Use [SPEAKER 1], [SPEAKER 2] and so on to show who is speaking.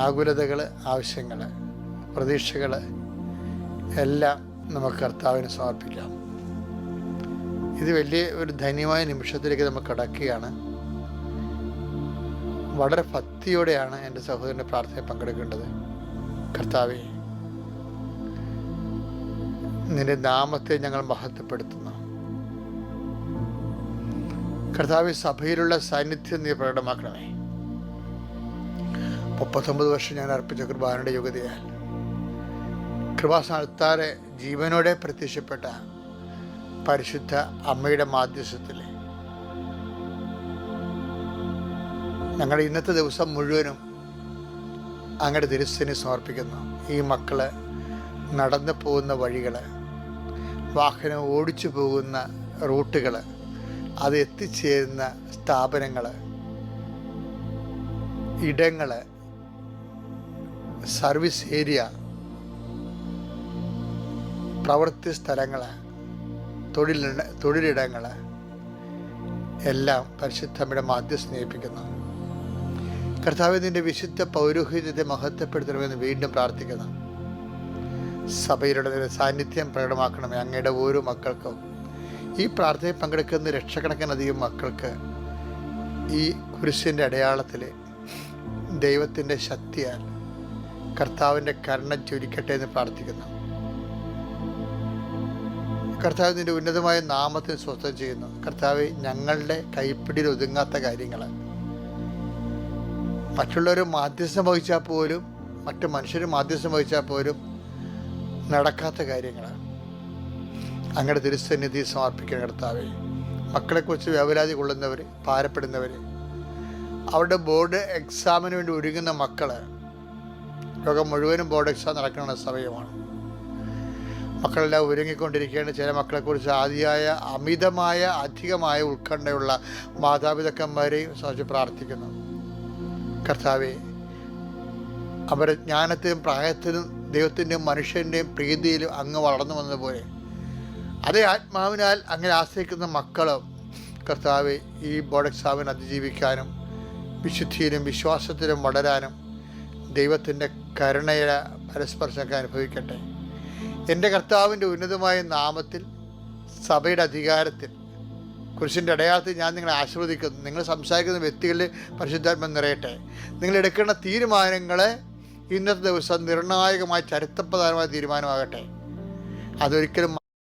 [SPEAKER 1] ആകുലതകൾ, ആവശ്യങ്ങൾ, പ്രതീക്ഷകൾ എല്ലാം നമുക്ക് കർത്താവിന് സമർപ്പിക്കാം. ഇത് വലിയ ഒരു ധന്യമായ നിമിഷത്തിലേക്ക് നമ്മൾ കടക്കുകയാണ്. വളരെ ഭക്തിയോടെയാണ് എൻ്റെ സഹോദരൻ്റെ പ്രാർത്ഥനയിൽ പങ്കെടുക്കേണ്ടത്. കർത്താവേ, നിന്റെ നാമത്തെ ഞങ്ങൾ മഹത്വപ്പെടുത്തുന്നു. കർത്താവേ, സഭയിലുള്ള സാന്നിധ്യം നീ പ്രകടമാക്കണമേ. 39 വർഷം ഞാൻ അർപ്പിച്ച കുർബാനയുടെ യോഗ്യതയാൽ കൃപാസ്ഥാനത്താറെ ജീവനോടെ പ്രത്യക്ഷപ്പെട്ട പരിശുദ്ധ അമ്മയുടെ മാധ്യസ്ഥത്തിൽ ഞങ്ങളുടെ ഇന്നത്തെ ദിവസം മുഴുവനും അങ്ങയുടെ തിരുസന്നിധിയിൽ സമർപ്പിക്കുന്നു. ഈ മക്കള് നടന്നു പോകുന്ന വഴികൾ, വാഹനം ഓടിച്ചു പോകുന്ന റൂട്ടുകൾ, അത് എത്തിച്ചേരുന്ന സ്ഥാപനങ്ങൾ, ഇടങ്ങൾ, സർവീസ് ഏരിയ, പ്രവൃത്തി സ്ഥലങ്ങൾ, തൊഴിലിടങ്ങൾ എല്ലാം പരിശുദ്ധമ്മയുടെ മാധ്യസ്ഥ സ്നേഹിപ്പിക്കുന്നു. കർത്താവേ, നിന്റെ വിശുദ്ധ പൗരോഹിത്യത്തെ മഹത്വപ്പെടുത്തണമെന്ന് വീണ്ടും പ്രാർത്ഥിക്കുന്നു. സഭയിലുള്ള സാന്നിധ്യം പ്രകടമാക്കണമേ. അങ്ങയുടെ ഓരോ മക്കൾക്കും, ഈ പ്രാർത്ഥനയിൽ പങ്കെടുക്കുന്ന ലക്ഷക്കണക്കിനധികം മക്കൾക്ക് ഈ കുരിശിൻ്റെ അടയാളത്തിൽ ദൈവത്തിൻ്റെ ശക്തിയാൽ കർത്താവിൻ്റെ കരുണ ജ്വലിക്കട്ടെ എന്ന് പ്രാർത്ഥിക്കുന്നു. കർത്താവ്, നിന്റെ ഉന്നതമായ നാമത്തിന് സ്വസ്ഥം ചെയ്യുന്നു. കർത്താവ്, ഞങ്ങളുടെ കൈപ്പിടിയിൽ ഒതുങ്ങാത്ത കാര്യങ്ങൾ, മറ്റുള്ളവർ മാധ്യസ്ഥം വഹിച്ചാൽ പോലും, മറ്റു മനുഷ്യർ മാധ്യസ്ഥം വഹിച്ചാൽ പോലും നടക്കാത്ത കാര്യങ്ങൾ അങ്ങയുടെ തിരുസന്നിധി സമർപ്പിക്കണം. കർത്താവേ, മക്കളെക്കുറിച്ച് വ്യാപരാതി കൊള്ളുന്നവർ, ഭാരപ്പെടുന്നവർ, അവരുടെ ബോർഡ് എക്സാമിന് വേണ്ടി ഒരുങ്ങുന്ന മക്കൾ, ലോകം മുഴുവനും ബോർഡ് എക്സാം നടക്കുന്ന സമയമാണ്. മക്കളെല്ലാം ഒരുങ്ങിക്കൊണ്ടിരിക്കുകയാണ്. ചില മക്കളെക്കുറിച്ച് അധികമായ ഉത്കണ്ഠയുള്ള മാതാപിതാക്കന്മാരെയും സംബന്ധിച്ച് പ്രാർത്ഥിക്കുന്നു. കർത്താവേ, അവരുടെ ജ്ഞാനത്തിലും പ്രായത്തിലും ദൈവത്തിൻ്റെയും മനുഷ്യൻ്റെയും പ്രീതിയിലും അങ്ങ് വളർന്നു വന്നതുപോലെ അതേ ആത്മാവിനാൽ അങ്ങനെ ആശ്രയിക്കുന്ന മക്കളും കർത്താവെ, ഈ ബോർഡ് എക്സാമിന് അതിജീവിക്കാനും വിശുദ്ധിയിലും വിശ്വാസത്തിലും വളരാനും ദൈവത്തിൻ്റെ കരുണയുടെ പരസ്പർശമൊക്കെ അനുഭവിക്കട്ടെ. എൻ്റെ കർത്താവിൻ്റെ ഉന്നതമായ നാമത്തിൽ, സഭയുടെ അധികാരത്തിൽ, കുരിശിൻ്റെ അടയാളത്തിൽ ഞാൻ നിങ്ങളെ ആശീർവദിക്കുന്നു. നിങ്ങൾ സംസാരിക്കുന്ന വ്യക്തികളിൽ പരിശുദ്ധാത്മ നിറയട്ടെ. നിങ്ങളെടുക്കുന്ന തീരുമാനങ്ങൾ ഇന്നത്തെ ദിവസം നിർണായകമായ ചരിത്രപ്രധാനമായ തീരുമാനമാകട്ടെ. അതൊരിക്കലും